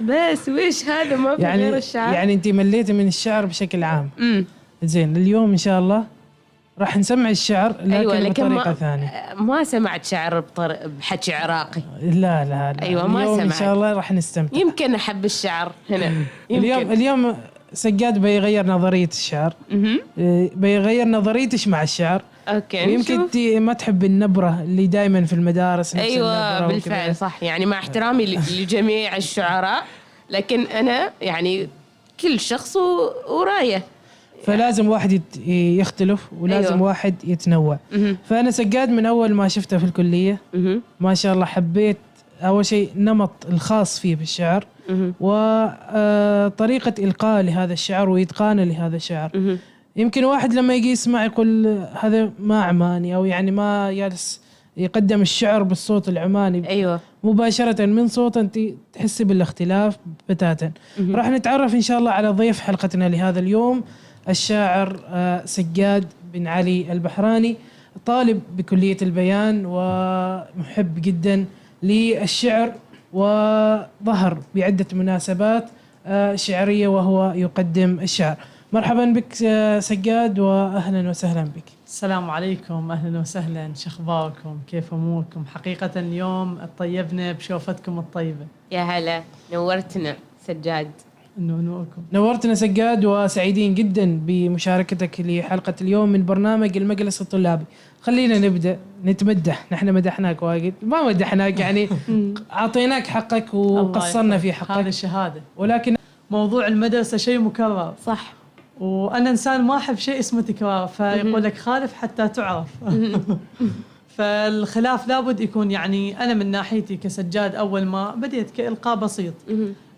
بس وإيش هذا ما في يعني غير الشعر؟ يعني أنت مليتي من الشعر بشكل عام. زين اليوم إن شاء الله راح نسمع الشعر لكن أيوة بطريقة ثانية. ما سمعت شعر بحكي عراقي. لا أيوة ما اليوم سمعت. إن شاء الله راح نستمتع. يمكن أحب الشعر هنا. يمكن. اليوم سجاد بيغير نظرية الشعر. بيغير نظريتش مع الشعر. أوكي. يمكن أنت ما تحب النبرة اللي دائما في المدارس. أيوة بالفعل صح، يعني مع احترامي لجميع الشعراء، لكن أنا يعني كل شخص ورايه، فلازم واحد يختلف ولازم أيوة. واحد يتنوع. فأنا سجاد من أول ما شفته في الكلية ما شاء الله حبيت أول شيء نمط الخاص فيه بالشعر وطريقة إلقاء لهذا الشعر وإتقانه لهذا الشعر. يمكن واحد لما يجي يسمع يقول هذا ما عماني، أو يعني ما يجلس يقدم الشعر بالصوت العماني. أيوة. مباشرة من صوت أنت تحسي بالاختلاف بتاتا. راح نتعرف إن شاء الله على ضيف حلقتنا لهذا اليوم، الشاعر سجاد بن علي البحراني، طالب بكلية البيان ومحب جدا للشعر، وظهر بعدة مناسبات شعرية وهو يقدم الشعر. مرحبا بك سجاد وأهلا وسهلا بك. السلام عليكم، أهلا وسهلا، شخباركم، كيف أموركم؟ حقيقة اليوم طيبنا بشوفتكم الطيبة. يا هلا، نورتنا سجاد. نورتنا سجاد، وسعيدين جدا بمشاركتك لحلقة اليوم من برنامج المجلس الطلابي. خلينا نبدأ نتمدح، نحن مدحناك واجد، ما مدحناك يعني أعطيناك حقك وقصرنا في حقك، هذه الشهادة، ولكن موضوع المدرسة شيء مكرر. صح. وأنا إنسان ما أحب شيء اسمه تكرار، فيقول لك خالف حتى تعرف. فالخلاف لابد يكون، يعني أنا من ناحيتي كسجاد أول ما بديت كإلقاء بسيط،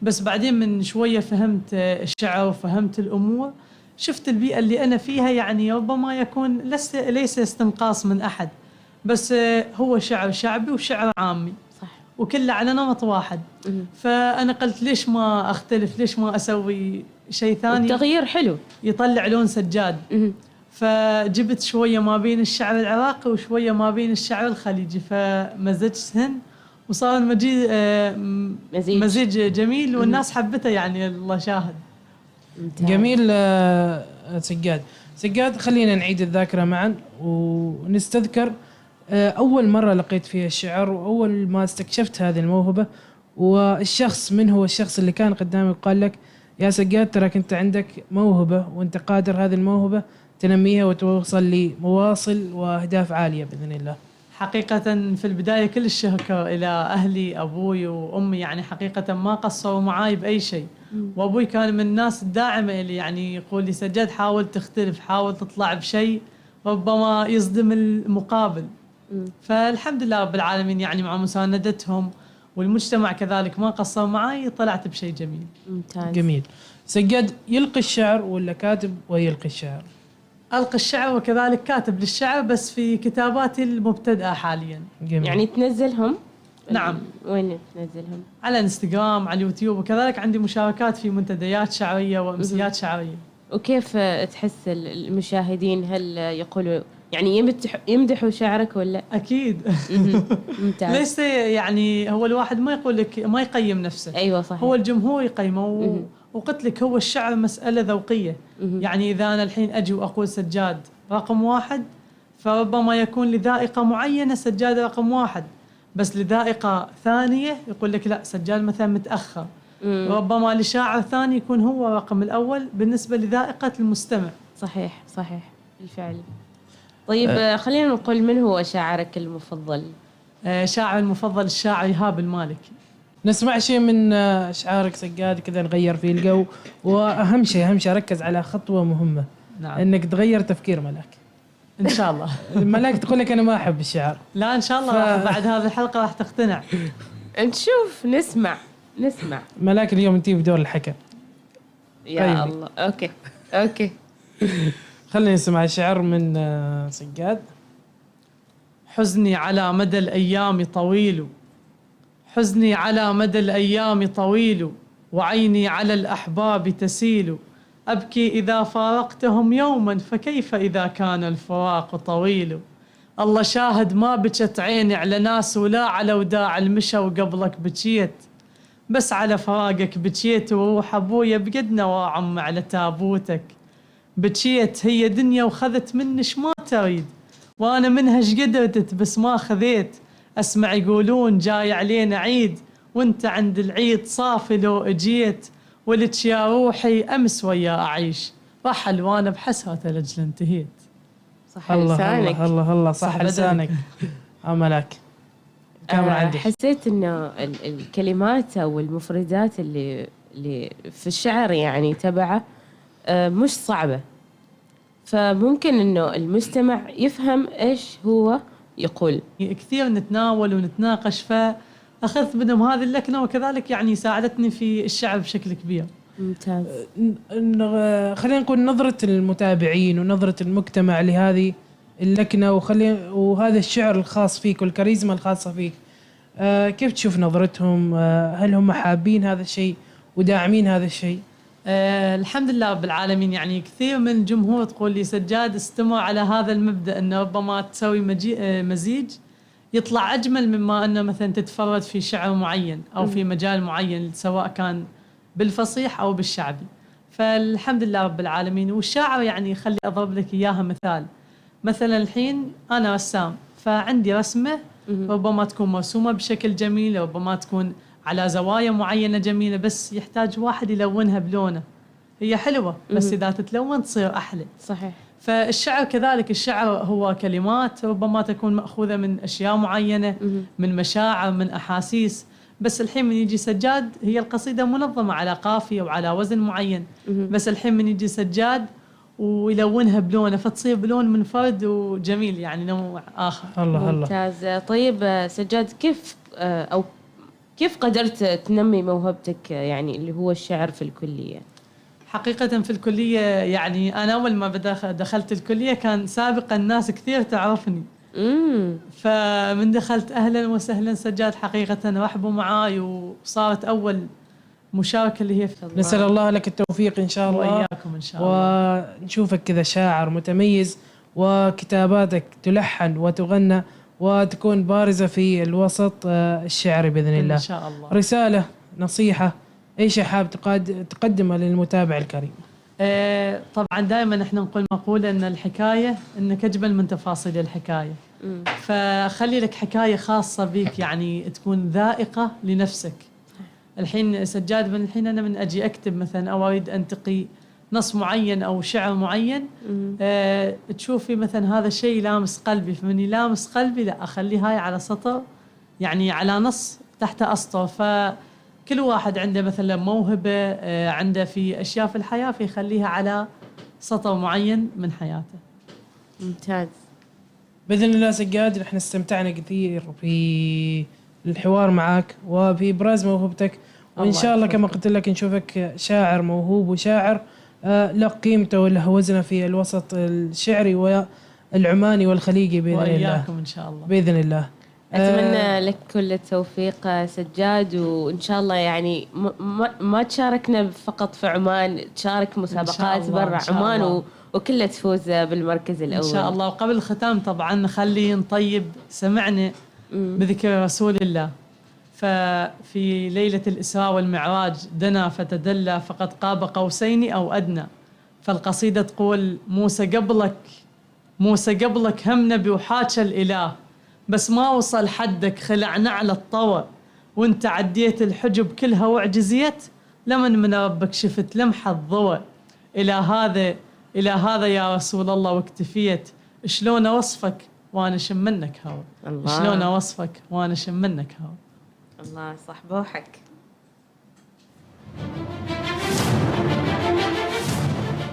بس بعدين من شوية فهمت الشعر وفهمت الأمور، شفت البيئة اللي أنا فيها، يعني ربما يكون ليس استنقاص من أحد، بس هو شعر شعبي وشعر عامي، صح، وكله على نمط واحد. فأنا قلت ليش ما أختلف، ليش ما أسوي شيء ثاني؟ التغيير حلو، يطلع لون سجاد. فجبت شوية ما بين الشعر العراقي وشوية ما بين الشعر الخليجي، فمزجتهن وصار مزيج جميل، والناس حبته، يعني الله شاهد. جميل. سجاد خلينا نعيد الذاكرة معا ونستذكر أول مرة لقيت فيها الشعر، وأول ما استكشفت هذه الموهبة، والشخص من هو الشخص اللي كان قدامك قال لك يا سجاد تراك أنت عندك موهبة وأنت قادر هذه الموهبة تنميها وتوصل لمواصل وأهداف عالية بإذن الله. حقيقة في البداية كل الشكر إلى أهلي، أبوي وأمي، يعني حقيقة ما قصروا معاي بأي شيء. وأبوي كان من الناس الداعمة اللي يعني يقول لي سجاد حاول تختلف، حاول تطلع بشيء ربما يصدم المقابل. فالحمد لله رب العالمين، يعني مع مساندتهم والمجتمع كذلك ما قصر معاي، طلعت بشيء جميل. ممتاز. جميل. سجاد يلقي الشعر ولا كاتب ويلقي الشعر؟ ألقي الشعر وكذلك كاتب للشعر، بس في كتاباتي المبتدئة حاليا. جميل. يعني تنزلهم؟ نعم. وين تنزلهم؟ على انستغرام، على اليوتيوب، وكذلك عندي مشاركات في منتديات شعرية وأمسيات شعرية. وكيف تحس المشاهدين؟ هل يقولوا يعني يمدحوا شعرك ولا؟ أكيد. ممتاز. ليس يعني هو الواحد ما يقول لك ما يقيم نفسه. أيوة صحيح. هو الجمهور يقيمه. وقلت لك هو الشعر مسألة ذوقية. يعني إذا أنا الحين أجي وأقول سجاد رقم 1، فربما يكون لذائقة معينة سجاد رقم 1، بس لذائقة ثانية يقول لك لا سجاد مثلا متأخر. ربما لشاعر ثاني يكون هو رقم الأول بالنسبة لذائقة المستمع. صحيح صحيح بالفعل. طيب خلينا نقول من هو شاعرك المفضل؟ شاعر المفضل الشاعر إيهاب المالكي. نسمع شيء من أشعارك سجاد كذا نغير فيه الجو، وأهم شيء ركز على خطوة مهمة. نعم. إنك تغير تفكير ملاك. إن شاء الله. ملاك تقول لك أنا ما أحب الشعر. لا إن شاء الله بعد هذه الحلقة راح تقتنع. نشوف نسمع. ملاك اليوم أنتي بدور الحكم. يا الله. أوكي. خلينا نسمع الشعر من سجاد. حزني على مدى الأيام طويل، حزني على مدى الأيام طويل، وعيني على الأحباب تسيل. أبكي إذا فارقتهم يوما، فكيف إذا كان الفراق طويل. الله شاهد ما بكت عيني على ناس، ولا على وداع المشى وقبلك بكيت. بس على فراقك بكيت وروح أبويا بقدنا وأعم على تابوتك. بكيت هي دنيا وخذت منش ما تريد، وأنا منها شقدرت بس ما خذيت. أسمع يقولون جاي علينا عيد، وانت عند العيد صافي لو اجيت. ولك يا روحي أمس ويا أعيش، رحل وأنا بحسرة لأجل انتهيت. صح الله لسانك. الله الله الله، صح صح لسانك. ملاك كاميرا عندك. حسيت انه الكلمات او المفردات اللي في الشعر يعني تبعه مش صعبة، فممكن انه المستمع يفهم ايش هو يقول. كثير نتناول ونتناقش، فأخذت منهم هذه اللكنة، وكذلك يعني ساعدتني في الشعر بشكل كبير. ممتاز. خلينا نقول نظرة المتابعين ونظرة المجتمع لهذه اللكنة وهذا الشعر الخاص فيك والكاريزما الخاصة فيك، كيف تشوف نظرتهم؟ هل هم حابين هذا الشيء وداعمين هذا الشيء؟ الحمد لله رب العالمين. يعني كثير من الجمهور تقول لي سجاد استمع على هذا المبدأ، أنه ربما تسوي مزيج يطلع أجمل مما أنه مثلا تتفرد في شعر معين أو في مجال معين، سواء كان بالفصيح أو بالشعبي. فالحمد لله رب العالمين. والشاعر يعني خلي أضرب لك إياها مثال. مثلا الحين أنا رسام، فعندي رسمة ربما تكون مرسومة بشكل جميل، ربما تكون على زوايا معينة جميلة، بس يحتاج واحد يلونها بلونه. هي حلوة بس إذا تتلون تصير أحلى. صحيح. فالشعر كذلك، الشعر هو كلمات ربما تكون مأخوذة من أشياء معينة، من مشاعر، من أحاسيس. بس الحين من يجي سجاد هي القصيدة منظمة على قافية وعلى وزن معين، بس الحين من يجي سجاد ويلونها بلونه فتصير بلون منفرد وجميل، يعني نوع آخر. الله الله. ممتاز. طيب سجاد، كيف قدرت تنمي موهبتك يعني اللي هو الشعر في الكلية؟ حقيقة في الكلية يعني أنا أول ما دخلت الكلية كان سابقا الناس كثير تعرفني. فمن دخلت أهلا وسهلا سجاد، حقيقة رحبوا معاي وصارت أول مشاركة اللي هي في نسأل الله لك التوفيق إن شاء الله، وإياكم إن شاء الله، ونشوفك كذا شاعر متميز وكتاباتك تلحن وتغنى وتكون بارزة في الوسط الشعري بإذن الله إن شاء الله. رسالة، نصيحة، أي شيء حاب تقدمه للمتابع الكريم؟ طبعا دائما احنا نقول مقولة ان الحكاية انك اجمل من تفاصيل الحكاية. فخلي لك حكاية خاصة بك، يعني تكون ذائقة لنفسك. الحين سجاد من الحين انا من اجي اكتب مثلا او اريد انتقي نص معين او شعر معين، تشوفي مثلا هذا الشيء لامس قلبي، فمن يلامس قلبي لا اخليه هاي على سطر، يعني على نص تحت اسطر. كل واحد عنده مثلا موهبة، عنده في أشياء في الحياة فيخليها على سطر معين من حياته. ممتاز. بإذن الله سجاد، نحن استمتعنا كثير في الحوار معك وفي إبراز موهبتك، وإن شاء الله كما قلت لك نشوفك شاعر موهوب وشاعر له قيمته وله وزنه في الوسط الشعري والعماني والخليجي بإذن الله. وإياكم إن شاء الله. بإذن الله. أتمنى لك كل التوفيق سجاد، وإن شاء الله يعني ما تشاركنا فقط في عمان، تشارك مسابقات برا عمان وكلها تفوز بالمركز الأول إن شاء الله. وقبل الختام طبعا نخلي نطيب سمعنا بذكر رسول الله. ففي ليلة الإسراء والمعراج دنا فتدلى فقد قاب قوسين أو أدنى. فالقصيدة تقول موسى قبلك هم نبي وحاكى الإله، بس ما وصل حدك خلعنا على الطوى، وانت عديت الحجب كلها وعجزيت، لمن من ربك شفت لمحة ضوى. إلى هذا يا رسول الله واكتفيت، شلون أوصفك وأنا شم منك هوا، شلون أوصفك وأنا شم منك هوا. الله صح بوحك.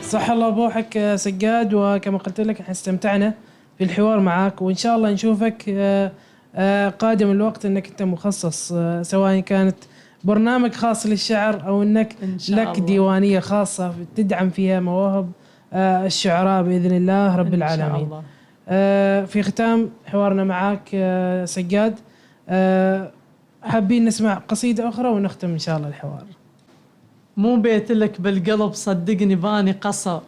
صح الله بوحك سجاد، وكما قلت لك احنا استمتعنا في الحوار معك، وإن شاء الله نشوفك قادم الوقت أنك أنت مخصص، سواء كانت برنامج خاص للشعر أو أنك لك ديوانية خاصة تدعم فيها مواهب الشعراء بإذن الله رب العالمين. إن شاء الله. في ختام حوارنا معك سجاد، حابين نسمع قصيدة أخرى ونختم إن شاء الله الحوار. مو بيت لك بالقلب صدقني باني قصر،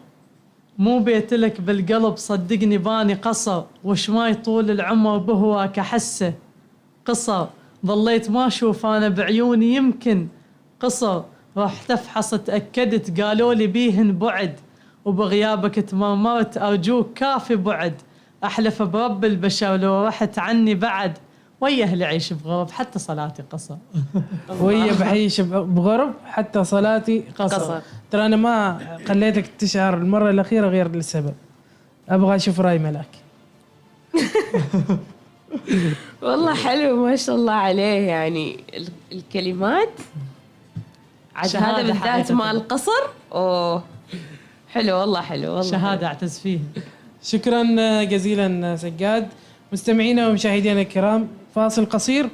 مو بيت لك بالقلب صدقني باني قصر، وش ما يطول العمر بهواك أحسه قصر، ظليت ما أشوف أنا بعيوني يمكن قصر، رحت أفحص تأكدت قالوا لي بيهن بعد، وبغيابك تمرمرت أرجوك كافي بعد، أحلف برب البشر لو رحت عني بعد، ويا أهلي عيش بغرب حتى صلاتي قصر. ويا بعيش بغرب حتى صلاتي قصر. ترى أنا ما خليتك تشعر المرة الأخيرة غير للسبب، أبغى أشوف رأي ملاك. والله حلو ما شاء الله عليه، يعني الكلمات عاد هذا بالذات مال القصر. أوه حلو والله، حلو والله، شهادة أعتز فيها. شكرا جزيلا سجاد. مستمعينا ومشاهدينا الكرام، فاصل قصير